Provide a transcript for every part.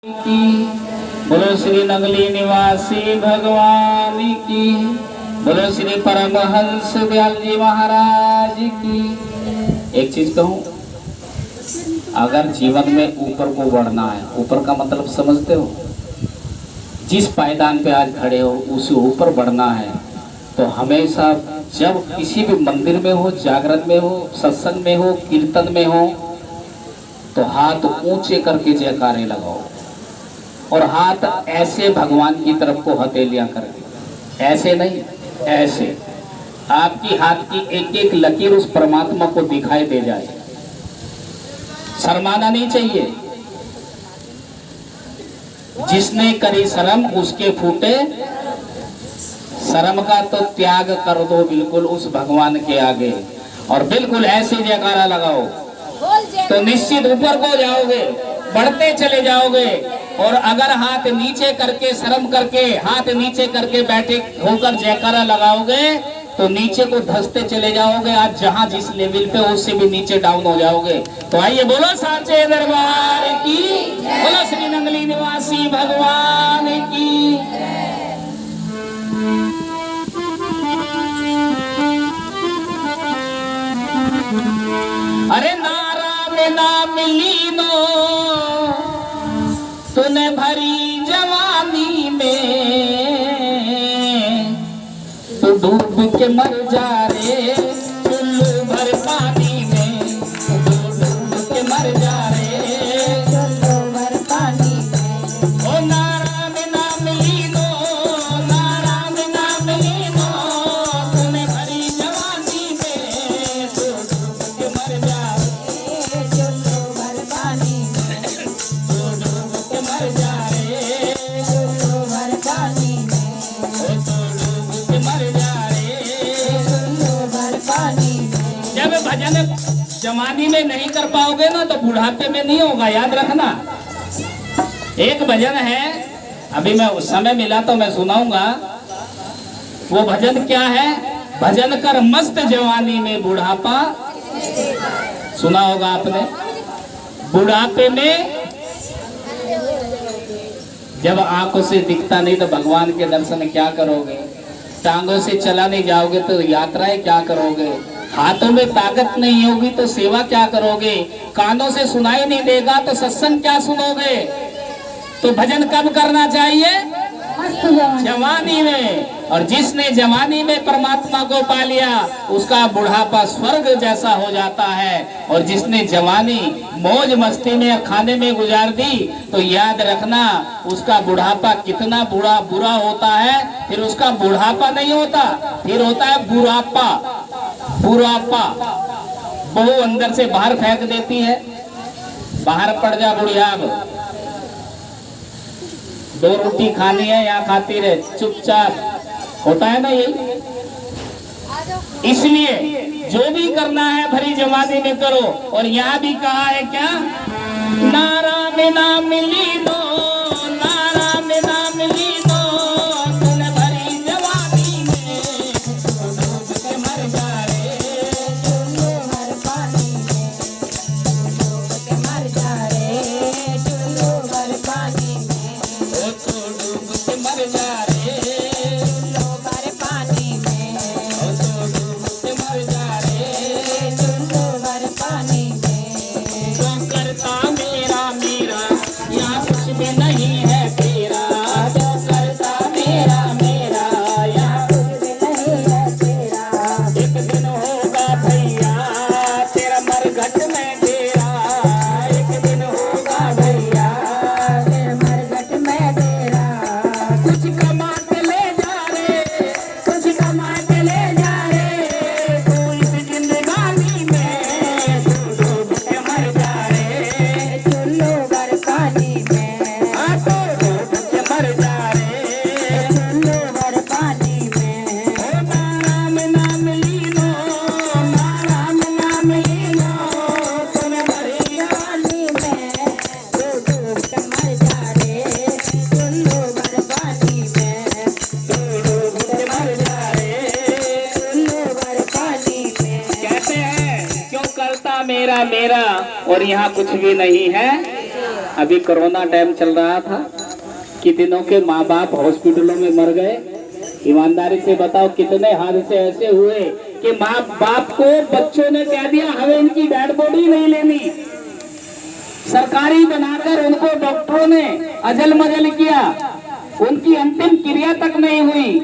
की बोलो श्री नगली निवासी भगवान की बोलो श्री परमहंस दयाल जी महाराज की। एक चीज कहूं, अगर जीवन में ऊपर को बढ़ना है, ऊपर का मतलब समझते हो, जिस पायदान पे आज खड़े हो उसे ऊपर बढ़ना है तो हमेशा जब किसी भी मंदिर में हो, जागरण में हो, सत्संग में हो, कीर्तन में हो, तो हाथ ऊंचे करके जयकारे लगाओ और हाथ ऐसे भगवान की तरफ को हथेलियां करके, ऐसे नहीं, ऐसे आपकी हाथ की एक एक लकीर उस परमात्मा को दिखाई दे जाए। शर्माना नहीं चाहिए। जिसने करी शर्म उसके फूटे शर्म का तो त्याग कर दो बिल्कुल उस भगवान के आगे और बिल्कुल ऐसे जयकारा लगाओ तो निश्चित ऊपर को जाओगे, बढ़ते चले जाओगे। और अगर हाथ नीचे करके, शर्म करके हाथ नीचे करके बैठे होकर जयकारा लगाओगे तो नीचे को धंसते चले जाओगे। आज जहां जिस लेवल पे उससे भी नीचे डाउन हो जाओगे। तो आइए बोलो सांचे दरबार की, बोलो श्री नंगली निवासी भगवान की। अरे नारा में नाम लीनो तूने भरी जवानी में, तू डूब के मर जा रे चुल्लू भर पानी में, तू डूब के मर जा रे चुल्लू भर पानी में। ओ नारा में नाम लीनो, नारा में नाम लीनो तूने भरी जवानी में, तू डूब के मर जा रे चुल्लू भर पानी में, तू डूब के मर जा रे चुल्लू भर पानी में, तू डूब के मर जा रे चुल्लू भर पानी में। जब भजन जवानी में नहीं कर पाओगे ना तो बुढ़ापे में नहीं होगा, याद रखना। एक भजन है, अभी मैं उस समय मिला तो मैं सुनाऊंगा। वो भजन क्या है? भजन कर मस्त जवानी में बुढ़ापा, सुना होगा आपने। बुढ़ापे में जब आंखों से दिखता नहीं तो भगवान के दर्शन क्या करोगे? टांगों से चला नहीं जाओगे तो यात्राएं क्या करोगे? हाथों में ताकत नहीं होगी तो सेवा क्या करोगे? कानों से सुनाई नहीं देगा तो सत्संग क्या सुनोगे? तो भजन कब करना चाहिए? जवानी में। और जिसने जवानी में परमात्मा को पा लिया उसका बुढ़ापा स्वर्ग जैसा हो जाता है। और जिसने जवानी मौज मस्ती में खाने में गुजार दी तो याद रखना उसका बुढ़ापा कितना बुरा होता है। फिर उसका बुढ़ापा नहीं होता, फिर होता है बुढ़ापा। बुढ़ापा बहू अंदर से बाहर फेंक देती है, बाहर पड़ जा बुढ़िया, दो रोटी खानी है या खाती रहे चुपचाप, होता है ना यही। इसलिए जो भी करना है भरी जवानी में करो। और यहाँ भी कहा है क्या? नारा में नाम ली दो, नारा में नाम ली दो तूने भरी जवानी में, तू डूब के मर जा रे चुल्लू भर पानी में, तू डूब के मर जा रे चुल्लू भर पानी में, ओ तू डूब के मर जा रे चुल्लू भर पानी में, ओ तू डूब के मर जा रे चुल्लू भर पानी में। जो करता मेरा मेरा यहाँ कुछ भी नहीं है तेरा, जो करता मेरा मेरा यहाँ कुछ भी नहीं है तेरा। एक दिन होगा भैया तेरा मरघट में तेरा, एक दिन होगा भैया तेरा मरघट में तेरा। कुछ कमा के ले जा रे, कुछ कमा के ले जा रे तू इस जिंदगानी में, तू डूब के मर जा रे चुल्लू भर पानी में, हाँ तू डूब के मर जा रे चुल्लू भर पानी में। ओ नारा में नाम लीनो, नारा में नाम लीनो तूने भरी जवानी में, तू डूब के मर जा रे चुल्लू भर पानी में, तू डूब के मर जा रे चुल्लू भर पानी में। कहते हैं क्यों करता मेरा मेरा और यहाँ कुछ भी नहीं है। अभी कोरोना टाइम चल रहा था, कितनों के माँ बाप हॉस्पिटलों में मर गए। ईमानदारी से बताओ कितने हादसे ऐसे हुए कि माँ बाप को बच्चों ने कह दिया हमें इनकी डेड बॉडी नहीं लेनी, सरकारी बनाकर उनको डॉक्टरों ने अजल मजल किया, उनकी अंतिम क्रिया तक नहीं हुई।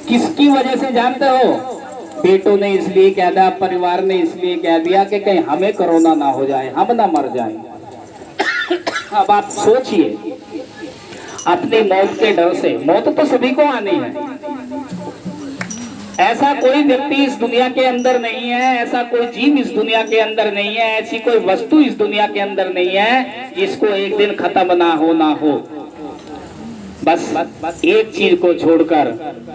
किसकी वजह से जानते हो? बेटों ने इसलिए कह दिया, परिवार ने इसलिए कह दिया कि कहीं हमें कोरोना ना हो जाए, हम ना मर जाए। अब आप सोचिए, अपनी मौत के डर से, मौत तो सभी को आनी है, ऐसा कोई व्यक्ति इस दुनिया के अंदर नहीं है, ऐसा कोई जीव इस दुनिया के अंदर नहीं है, ऐसी कोई वस्तु इस दुनिया के अंदर नहीं है जिसको एक दिन खत्म ना हो। बस एक चीज को छोड़कर,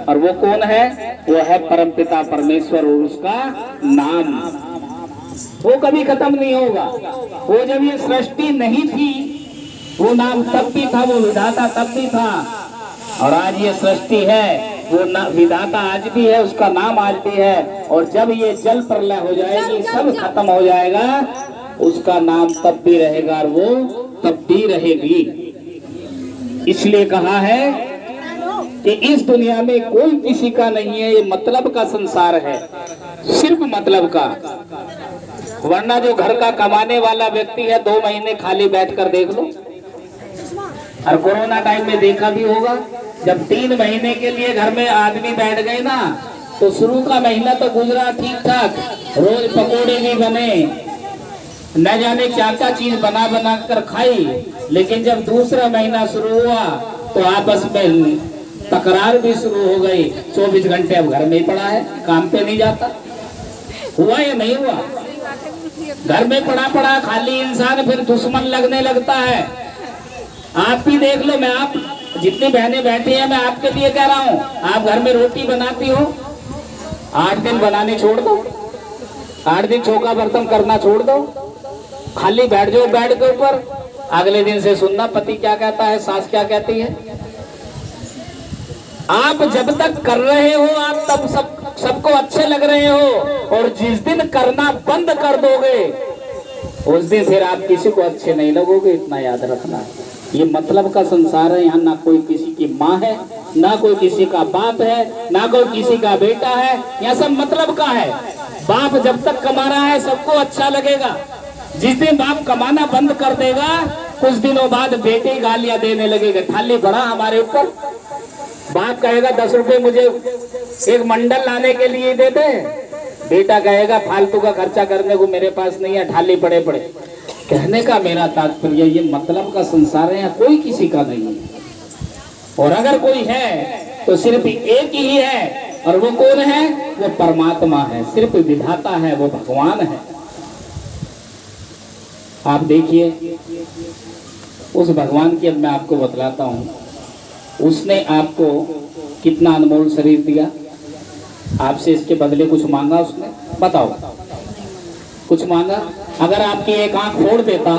और वो कौन है? वो है परमपिता परमेश्वर और उसका नाम। वो कभी खत्म नहीं होगा। वो जब ये सृष्टि नहीं थी वो नाम तब भी था, वो विधाता तब भी था, और आज ये सृष्टि है, वो विधाता आज भी है, उसका नाम आज भी है। और जब ये जल प्रलय हो जाएगी, सब खत्म हो जाएगा, उसका नाम तब भी रहेगा और वो तब भी रहेगी। इसलिए कहा है कि इस दुनिया में कोई किसी का नहीं है, ये मतलब का संसार है, सिर्फ मतलब का। वरना जो घर का कमाने वाला व्यक्ति है 2 महीने खाली बैठकर देख लो। और कोरोना टाइम में देखा भी होगा, जब 3 महीने के लिए घर में आदमी बैठ गए ना, तो शुरू का महीना तो गुजरा ठीक ठाक, रोज पकोड़े भी बने, न जाने क्या क्या चीज बना बना कर खाई। लेकिन जब दूसरा महीना शुरू हुआ तो आपस में तकरार भी शुरू हो गई। 24 घंटे अब घर में ही पड़ा है, काम पे नहीं जाता। हुआ या नहीं हुआ? घर में पड़ा खाली इंसान फिर दुश्मन लगने लगता है। आप भी देख लो, मैं आप जितनी बहनें बैठी हैं, मैं आपके लिए कह रहा हूँ, आप घर में रोटी बनाती हो, 8 दिन बनाने छोड़ दो, 8 दिन चौका बर्तन करना छोड़ दो, खाली बैठ जाओ बेड के ऊपर। अगले दिन से सुनना पति क्या कहता है, सास क्या कहती है। आप जब तक कर रहे हो आप तब सबको अच्छे लग रहे हो, और जिस दिन करना बंद कर दोगे उस दिन फिर आप किसी को अच्छे नहीं लगोगे। इतना याद रखना, ये मतलब का संसार है। यहाँ ना कोई किसी की माँ है, ना कोई किसी का बाप है, ना कोई किसी का बेटा है, यहाँ सब मतलब का है। बाप जब तक कमा रहा है सबको अच्छा लगेगा, जिस दिन बाप कमाना बंद कर देगा कुछ दिनों बाद बेटे गालियां देने लगेगा, थाली बड़ा हमारे ऊपर। बाप कहेगा 10 रुपए मुझे एक मंडल लाने के लिए दे दे, बेटा कहेगा फालतू का खर्चा करने को मेरे पास नहीं है, थाली पड़े। कहने का मेरा तात्पर्य ये मतलब का संसार है, यहाँ कोई किसी का नहीं है, और अगर कोई है तो सिर्फ एक ही है, और वो कौन है? वो परमात्मा है, सिर्फ विधाता है, वो भगवान है। आप देखिए उस भगवान की, अब मैं आपको बतलाता हूँ, उसने आपको कितना अनमोल शरीर दिया, आपसे इसके बदले कुछ मांगा उसने? बताओ, कुछ मांगा? अगर आपकी एक आंख फोड़ देता,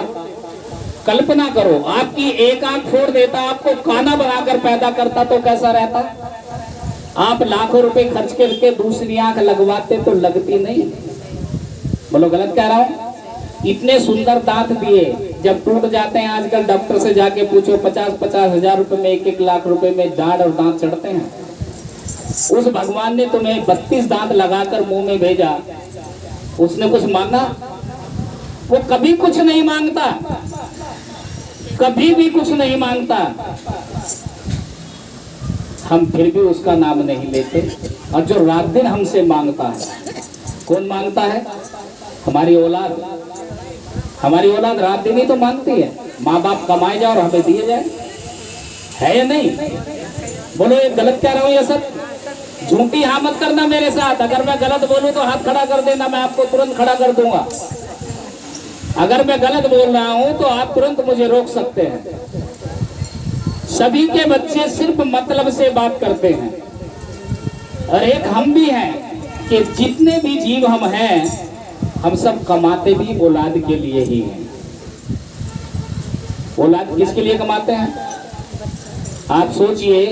कल्पना करो आपकी एक आंख फोड़ देता, आपको काना बनाकर पैदा करता तो कैसा रहता? आप लाखों रुपए खर्च करके दूसरी आंख लगवाते तो लगती नहीं। बोलो गलत कह रहा हूँ? इतने सुंदर दांत दिए, जब टूट जाते हैं आजकल डॉक्टर से जाके पूछो 50-50 हजार रुपए में, 1-1 लाख रुपए में दाढ़ और दांत चढ़ते हैं। उस भगवान ने तुम्हें 32 दांत लगाकर मुंह में भेजा, उसने कुछ मांगा? वो कभी कुछ नहीं मांगता, कभी भी कुछ नहीं मांगता। हम फिर भी उसका नाम नहीं लेते, और जो रात दिन हमसे मांगता है, कौन मांगता है? हमारी औलाद। हमारी औलाद रात दिन ही तो मांगती है, माँ बाप कमाए जाए और हमें दिए जाए, है या नहीं? बोलो ये गलत कह रहा हूँ या सब? झूठी हाँ मत करना मेरे साथ। अगर मैं गलत बोलूं तो हाथ खड़ा कर देना, मैं आपको तुरंत खड़ा कर दूंगा। अगर मैं गलत बोल रहा हूं तो आप तुरंत मुझे रोक सकते हैं। सभी के बच्चे सिर्फ मतलब से बात करते हैं, और एक हम भी हैं कि जितने भी जीव हम हैं, हम सब कमाते भी औलाद के लिए ही हैं। औलाद किसके लिए कमाते हैं? आप सोचिए,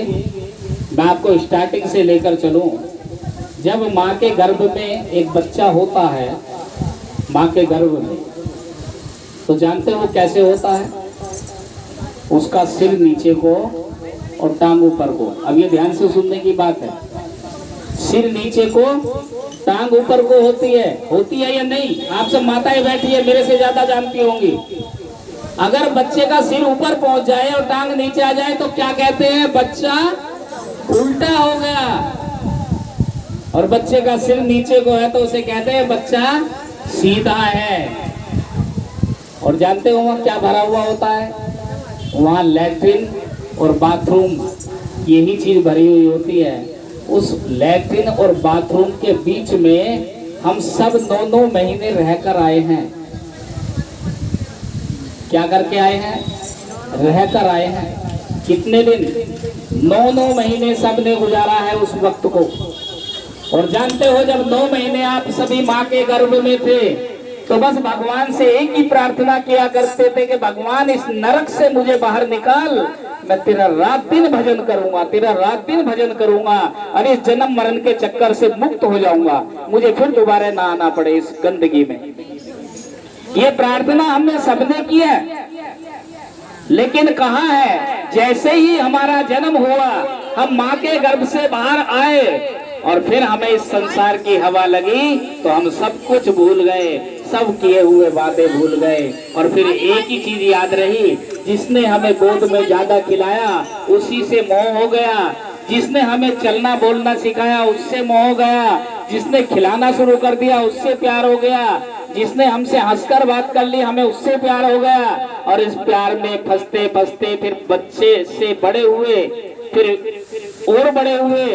मैं आपको स्टार्टिंग से लेकर चलूं। जब माँ के गर्भ में एक बच्चा होता है, माँ के गर्भ में, तो जानते हो कैसे होता है? उसका सिर नीचे को और टांग ऊपर को। अब ये ध्यान से सुनने की बात है, सिर नीचे को टांग ऊपर को होती है या नहीं? आप सब माताएं बैठी है, मेरे से ज्यादा जानती होंगी। अगर बच्चे का सिर ऊपर पहुंच जाए और टांग नीचे आ जाए तो क्या कहते हैं? बच्चा उल्टा हो गया। और बच्चे का सिर नीचे को है तो उसे कहते हैं बच्चा सीधा है। और जानते हो वहां क्या भरा हुआ होता है? वहां लैट्रिन और बाथरूम यही चीज भरी हुई होती है। उस लैट्रिन और बाथरूम के बीच में हम सब 9 महीने रहकर आए हैं। क्या करके आए हैं? रहकर आए हैं। कितने दिन? 9 महीने सबने गुजारा है उस वक्त को। और जानते हो जब 9 महीने आप सभी माँ के गर्भ में थे तो बस भगवान से एक ही प्रार्थना किया करते थे कि भगवान इस नरक से मुझे बाहर निकाल, मैं तेरा रात दिन भजन करूंगा, तेरा रात दिन भजन करूंगा और इस जन्म मरण के चक्कर से मुक्त हो जाऊंगा, मुझे फिर दोबारा ना आना पड़े इस गंदगी में। ये प्रार्थना हमने सबने की है। लेकिन कहाँ है? जैसे ही हमारा जन्म हुआ, हम माँ के गर्भ से बाहर आए और फिर हमें इस संसार की हवा लगी तो हम सब कुछ भूल गए, सब किए हुए बातें भूल गए। और फिर एक ही चीज याद रही, जिसने हमें गोद में ज्यादा खिलाया उसी से मोह हो गया, जिसने हमें चलना बोलना सिखाया उससे मोह हो गया, जिसने खिलाना शुरू कर दिया उससे प्यार हो गया, जिसने हमसे हंसकर बात कर ली हमें उससे प्यार हो गया। और इस प्यार में फंसते फंसते फिर बच्चे से बड़े हुए, फिर और बड़े हुए,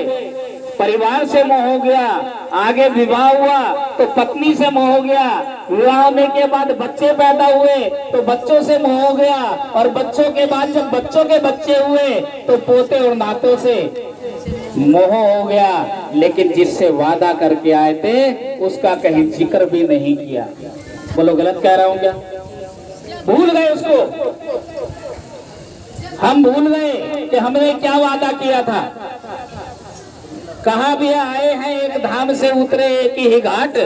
परिवार से मोह हो गया, आगे विवाह हुआ तो पत्नी से मोह हो गया, विवाह होने के बाद बच्चे पैदा हुए तो बच्चों से मोह हो गया, और बच्चों के बाद जब बच्चों के बच्चे हुए तो पोते और नातों से मोह हो गया। लेकिन जिससे वादा करके आए थे उसका कहीं जिक्र भी नहीं किया। बोलो गलत कह रहा हूं क्या? भूल गए उसको। हम भूल गए कि हमने क्या वादा किया था। कहा भी आए हैं एक धाम से उतरे एक ही घाट,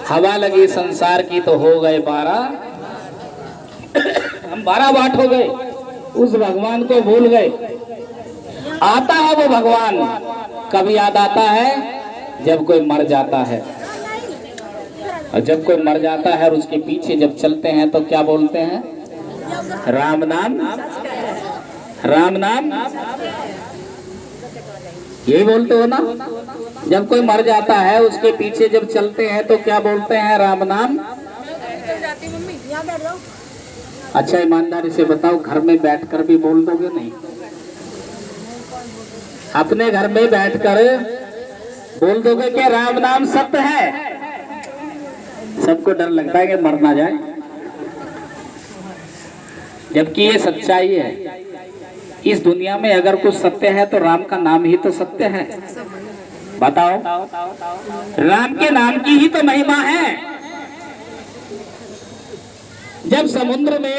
हवा लगी संसार की तो हो गए 12। हम 12 बाट हो गए, उस भगवान को भूल गए। आता है वो भगवान कब याद आता है? जब कोई मर जाता है। और जब कोई मर जाता है और उसके पीछे जब चलते हैं तो क्या बोलते हैं? राम नाम, राम नाम, यही बोलते हो ना? जब कोई मर जाता है उसके पीछे जब चलते हैं तो क्या बोलते हैं? राम नाम। अच्छा ईमानदारी से बताओ, घर में बैठकर भी बोल दोगे? नहीं, अपने घर में बैठकर बोल दोगे कि राम नाम सत्य है? सबको डर लगता है कि मर ना जाए, जबकि ये सच्चाई है। इस दुनिया में अगर कुछ सत्य है तो राम का नाम ही तो सत्य है। बताओ, राम के नाम की ही तो महिमा है। जब समुद्र में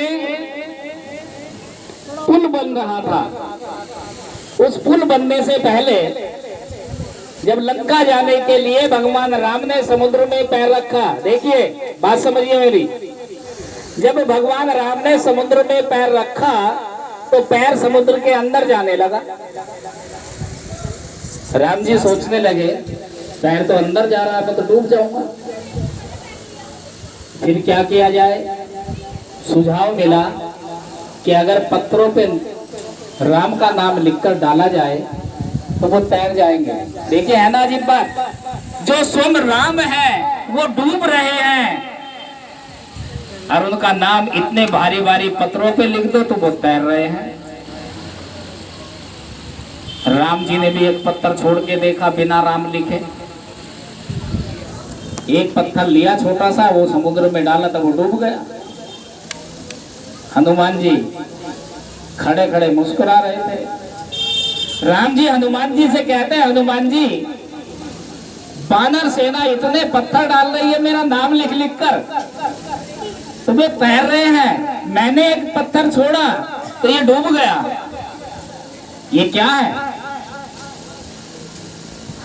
पुल बन रहा था, उस पुल बनने से पहले जब लंका जाने के लिए भगवान राम ने समुद्र में पैर रखा, देखिए बात समझिए मेरी, जब भगवान राम ने समुद्र में पैर रखा तो पैर समुद्र के अंदर जाने लगा। राम जी सोचने लगे पैर तो अंदर जा रहा है, मैं तो डूब जाऊंगा। फिर क्या किया जाए? सुझाव मिला कि अगर पत्थरों पे राम का नाम लिखकर डाला जाए तो वो तैर जाएंगे। देखिए है ना अजीब बात, जो स्वयं राम है वो डूब रहे हैं और उनका नाम इतने भारी भारी पत्थरों पे लिख दो तो वो तैर रहे हैं। राम जी ने भी एक पत्थर छोड़ के देखा बिना राम लिखे। एक पत्थर लिया छोटा सा, वो समुद्र में डाला तो वो डूब गया। हनुमान जी खड़े खड़े मुस्कुरा रहे थे। राम जी हनुमान जी से कहते हैं, हनुमान जी बानर सेना इतने पत्थर डाल रही है मेरा नाम लिख लिख कर, तो वे तैर रहे हैं, मैंने एक पत्थर छोड़ा तो ये डूब गया, ये क्या है?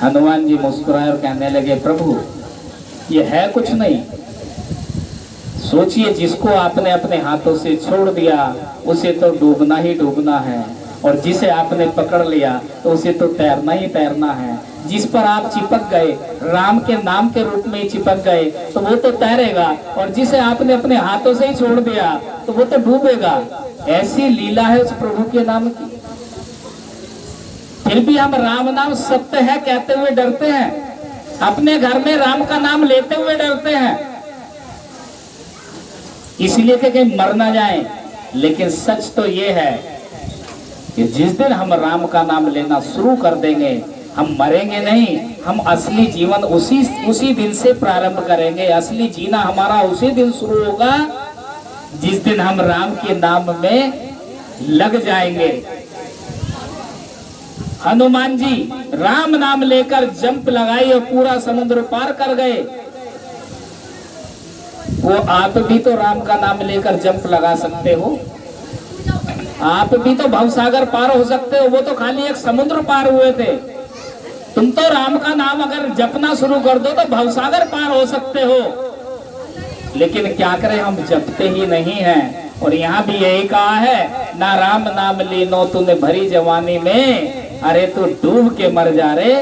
हनुमान जी मुस्कुराए और कहने लगे, प्रभु ये है कुछ नहीं। सोचिए जिसको आपने अपने हाथों से छोड़ दिया उसे तो डूबना ही डूबना है, और जिसे आपने पकड़ लिया तो उसे तो तैरना ही तैरना है। जिस पर आप चिपक गए, राम के नाम के रूप में ही चिपक गए, तो वो तो तैरेगा, और जिसे आपने अपने हाथों से ही छोड़ दिया तो वो तो डूबेगा। ऐसी लीला है उस प्रभु के नाम की। फिर भी हम राम नाम सत्य है कहते हुए डरते हैं, अपने घर में राम का नाम लेते हुए डरते हैं, इसलिए कि कहीं मर ना जाए। लेकिन सच तो ये है कि जिस दिन हम राम का नाम लेना शुरू कर देंगे, हम मरेंगे नहीं, हम असली जीवन उसी दिन से प्रारंभ करेंगे। असली जीना हमारा उसी दिन शुरू होगा जिस दिन हम राम के नाम में लग जाएंगे। हनुमान जी राम नाम लेकर जंप लगाई और पूरा समुद्र पार कर गए। वो आप भी तो राम का नाम लेकर जंप लगा सकते हो, आप भी तो भवसागर पार हो सकते हो। वो तो खाली एक समुद्र पार हुए थे, तुम तो राम का नाम अगर जपना शुरू कर दो तो भवसागर पार हो सकते हो। लेकिन क्या करें, हम जपते ही नहीं हैं। और यहाँ भी यही कहा है, ना राम नाम लीनो तूने भरी जवानी में, अरे तू डूब के मर जा रे।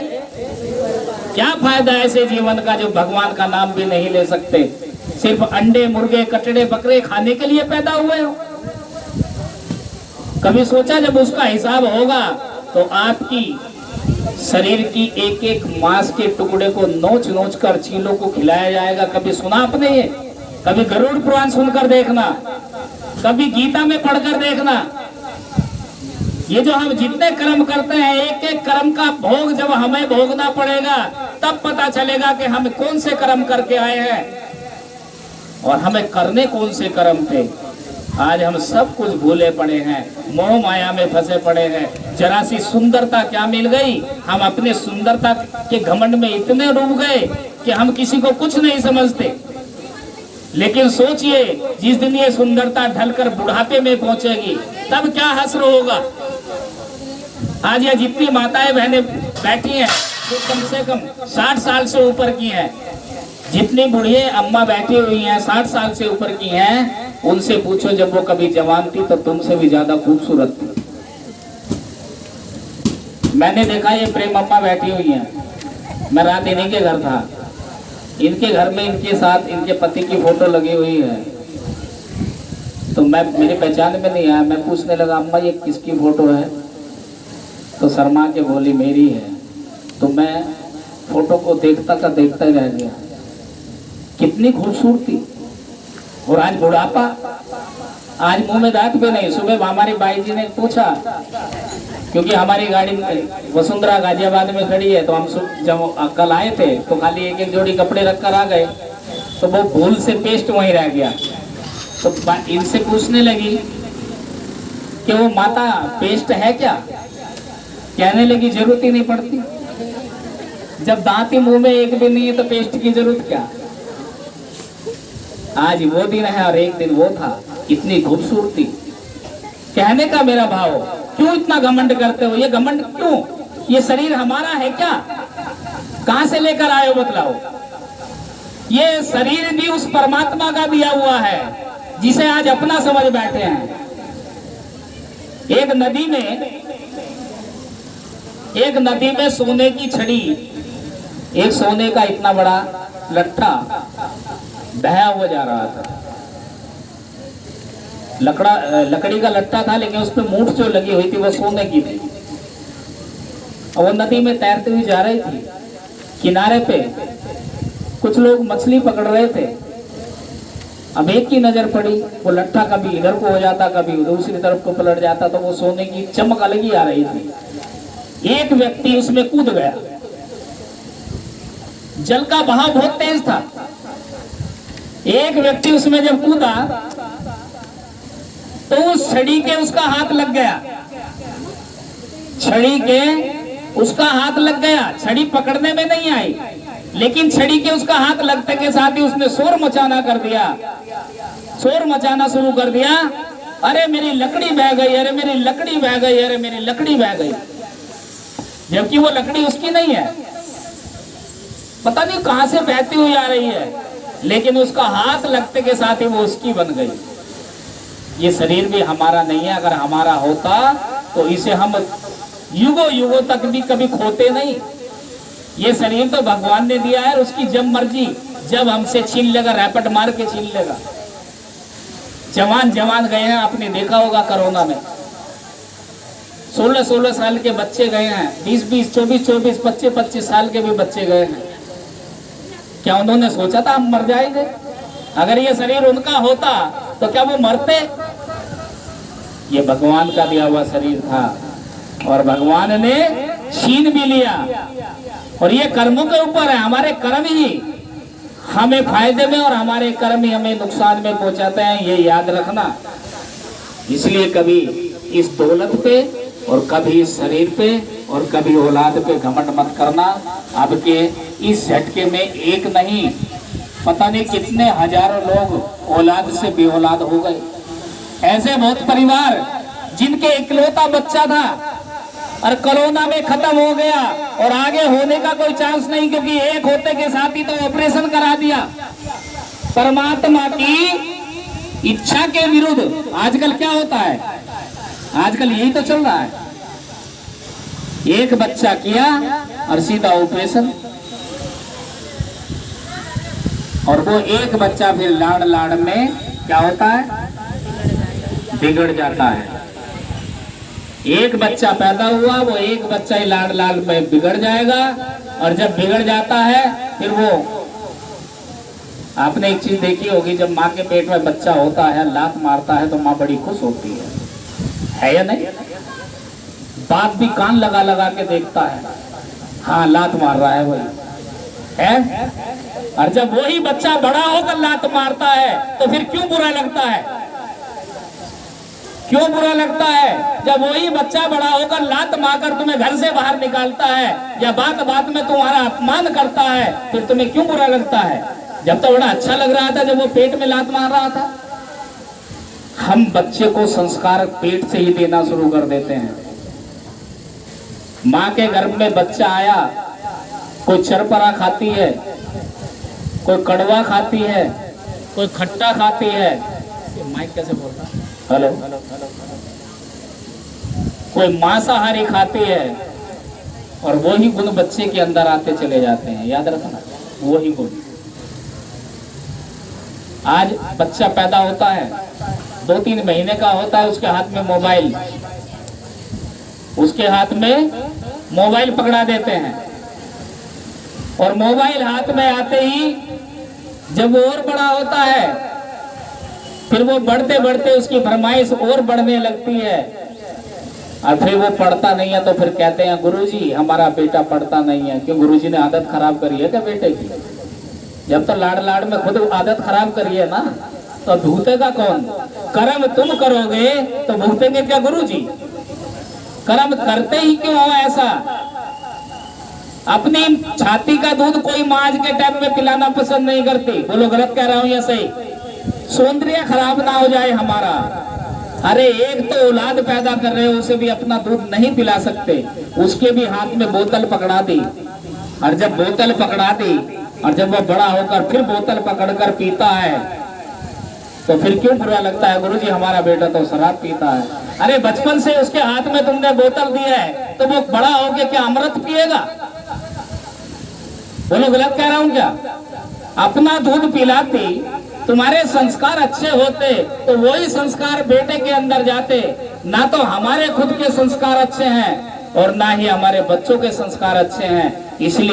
क्या फायदा ऐसे जीवन का जो भगवान का नाम भी नहीं ले सकते, सिर्फ अंडे मुर्गे कटड़े बकरे खाने के लिए पैदा हुए हो। कभी सोचा जब उसका हिसाब होगा तो आपकी शरीर की एक एक मांस के टुकड़े को नोच नोच कर चीलों को खिलाया जाएगा? कभी सुना आपने ये? कभी गरुड़ पुराण सुनकर देखना, कभी गीता में पढ़कर देखना। ये जो हम जितने कर्म करते हैं, एक एक कर्म का भोग जब हमें भोगना पड़ेगा तब पता चलेगा कि हम कौन से कर्म करके आए हैं और हमें करने कौन से कर्म थे। आज हम सब कुछ भूले पड़े हैं, मोह माया में फंसे पड़े हैं। जरा सी सुंदरता क्या मिल गई, हम अपने सुंदरता के घमंड में इतने डूब गए कि हम किसी को कुछ नहीं समझते। लेकिन सोचिए, जिस दिन ये सुंदरता ढलकर बुढ़ापे में पहुंचेगी तब क्या हश्र होगा। आज ये जितनी माताएं बहनें बैठी हैं वो कम से कम 60 साल से ऊपर की हैं, जितनी बुढ़िया अम्मा बैठी हुई हैं 60 साल से ऊपर की हैं, उनसे पूछो जब वो कभी जवान थी तो तुमसे भी ज्यादा खूबसूरत थी। मैंने देखा ये प्रेम अम्मा बैठी हुई हैं, मैं रात इन्हीं के घर था, इनके घर में इनके साथ इनके पति की फोटो लगी हुई है। तो मैं, मेरी पहचान में नहीं आया, मैं पूछने लगा अम्मा ये किसकी फोटो है? तो शर्मा के बोली मेरी है। तो मैं फोटो को देखता का देखता ही रह गया, कितनी खूबसूरती। और आज बुढ़ापा, आज मुंह में दांत भी नहीं। सुबह हमारी बाई जी ने पूछा, क्योंकि हमारी गाड़ी वसुंधरा गाजियाबाद में खड़ी है, तो हम जब कल आए थे तो खाली एक एक जोड़ी कपड़े रखकर आ गए, तो वो भूल से पेस्ट वहीं रह गया। तो इनसे पूछने लगी कि वो माता पेस्ट है क्या? कहने लगी जरूरत ही नहीं पड़ती, जब दांत ही मुंह में एक भी नहीं है तो पेस्ट की जरूरत क्या। आज वो दिन है और एक दिन वो था, इतनी खूबसूरती। कहने का मेरा भाव, क्यों इतना घमंड करते हो? ये घमंड क्यों? ये शरीर हमारा है क्या? कहां से लेकर आए हो बतलाओ? ये शरीर भी उस परमात्मा का दिया हुआ है जिसे आज अपना समझ बैठे हैं। एक नदी में सोने की छड़ी, एक सोने का इतना बड़ा लट्ठा बहा हुआ जा रहा था। लकड़ी का लट्ठा था, लेकिन उस पर मूठ जो लगी हुई थी वो सोने की थी। और वो नदी में तैरती हुई जा रही थी। किनारे पे कुछ लोग मछली पकड़ रहे थे। अब एक की नजर पड़ी, वो लट्ठा कभी इधर को हो जाता, कभी दूसरी तरफ को पलट जाता, तो वो सोने की चमक अलग ही आ रही थी। एक व्यक्ति उसमें कूद गया। जल का बहाव बहुत तेज था। एक व्यक्ति उसमें जब कूदा तो उस छड़ी के उसका हाथ लग गया। छड़ी के उसका हाथ लग गया। छड़ी पकड़ने में नहीं आई, लेकिन छड़ी के उसका हाथ लगते के साथ ही उसने शोर मचाना कर दिया। शोर मचाना शुरू कर दिया, अरे मेरी लकड़ी बह गई, अरे मेरी लकड़ी बह गई, अरे मेरी लकड़ी बह गई। जबकि वो लकड़ी उसकी नहीं है, पता नहीं कहां से बहती हुई आ रही है, लेकिन उसका हाथ लगते के साथ ही वो उसकी बन गई। ये शरीर भी हमारा नहीं है। अगर हमारा होता तो इसे हम युगों युगों तक भी कभी खोते नहीं। ये शरीर तो भगवान ने दिया है, उसकी जब मर्जी जब हमसे छीन लेगा, रैपट मार के छीन लेगा। जवान जवान गए हैं, आपने देखा होगा कोरोना में 16-16 साल के बच्चे गए हैं, 20-20, 24-24, 25-25 साल के भी बच्चे गए हैं। क्या उन्होंने सोचा था हम मर जाएंगे? अगर ये शरीर उनका होता तो क्या वो मरते? ये भगवान का दिया हुआ शरीर था और भगवान ने छीन भी लिया। और ये कर्मों के ऊपर है, हमारे कर्म ही हमें फायदे में और हमारे कर्म ही हमें नुकसान में पहुंचाते हैं, ये याद रखना। इसलिए कभी इस दौलत पे और कभी इस शरीर पे और कभी औलाद पे घमंड मत करना। आपके इस झटके में एक नहीं, पता नहीं कितने हजारों लोग औलाद से बेऔलाद हो गए। ऐसे बहुत परिवार जिनके इकलौता बच्चा था और कोरोना में खत्म हो गया और आगे होने का कोई चांस नहीं, क्योंकि एक होते के साथ ही तो ऑपरेशन करा दिया। परमात्मा की इच्छा के विरुद्ध आजकल क्या होता है? आजकल यही तो चल रहा है। एक बच्चा किया और सीधा ऑपरेशन, और वो एक बच्चा फिर लाड़ लाड़ में क्या होता है? बिगड़ जाता है। एक बच्चा पैदा हुआ, वो एक बच्चा ही लाड़ लाड़ में बिगड़ जाएगा। और जब बिगड़ जाता है फिर वो, आपने एक चीज देखी होगी, जब माँ के पेट में बच्चा होता है, लात मारता है तो माँ बड़ी खुश होती है या नहीं? बाप भी कान लगा लगा के देखता है, हाँ लात मार रहा है वही है। और जब वही बच्चा बड़ा होकर लात मारता है तो फिर क्यों बुरा लगता है? क्यों बुरा लगता है? जब वही बच्चा बड़ा होकर लात मारकर तुम्हें घर से बाहर निकालता है या बात बात में तुम्हारा अपमान करता है, फिर तुम्हें क्यों बुरा लगता है? जब तो बड़ा अच्छा लग रहा था जब वो पेट में लात मार रहा था। हम बच्चे को संस्कार पेट से ही देना शुरू कर देते हैं। माँ के गर्भ में बच्चा आया, कोई चरपरा खाती है, कोई कड़वा खाती है, कोई खट्टा खाती है। माइक कैसे बोलता है? हेलो। कोई मांसाहारी खाती है और वही गुण बच्चे के अंदर आते चले जाते हैं। याद रखना, वही गुण। आज बच्चा पैदा होता है, 2-3 महीने का होता है, उसके हाथ में मोबाइल, उसके हाथ में मोबाइल पकड़ा देते हैं। और मोबाइल हाथ में आते ही जब वो और बड़ा होता है, फिर वो बढ़ते बढ़ते उसकी फरमाइश और बढ़ने लगती है। और फिर वो पढ़ता नहीं है तो फिर कहते हैं गुरुजी हमारा बेटा पढ़ता नहीं है। क्यों? गुरुजी ने आदत खराब करी है क्या बेटे की? जब तो लाड़ लाड़ में खुद आदत खराब करी है ना, तो भूतेगा कौन? कर्म तुम करोगे तो भूतेंगे क्या गुरुजी? कर्म करते ही क्यों हो ऐसा? अपनी छाती का दूध कोई माँ आज के टाइम में पिलाना पसंद नहीं करती। बोलो गलत कह रहा हूं या सही? सौंदर्य खराब ना हो जाए हमारा। अरे एक तो औलाद पैदा कर रहे हो, उसे भी अपना दूध नहीं पिला सकते, उसके भी हाथ में बोतल पकड़ा दी। और जब बोतल पकड़ा दी और जब वो बड़ा होकर फिर बोतल पकड़कर पीता है तो फिर क्यों बुरा लगता है? गुरुजी हमारा बेटा तो शराब पीता है। अरे बचपन से उसके हाथ में तुमने बोतल दी है तो वो बड़ा होके क्या अमृत पिएगा? बोलो गलत कह रहा हूं क्या? अपना दूध पिलाती, तुम्हारे संस्कार अच्छे होते तो वही संस्कार बेटे के अंदर जाते। ना तो हमारे खुद के संस्कार अच्छे हैं और ना ही हमारे बच्चों के संस्कार अच्छे हैं। इसलिए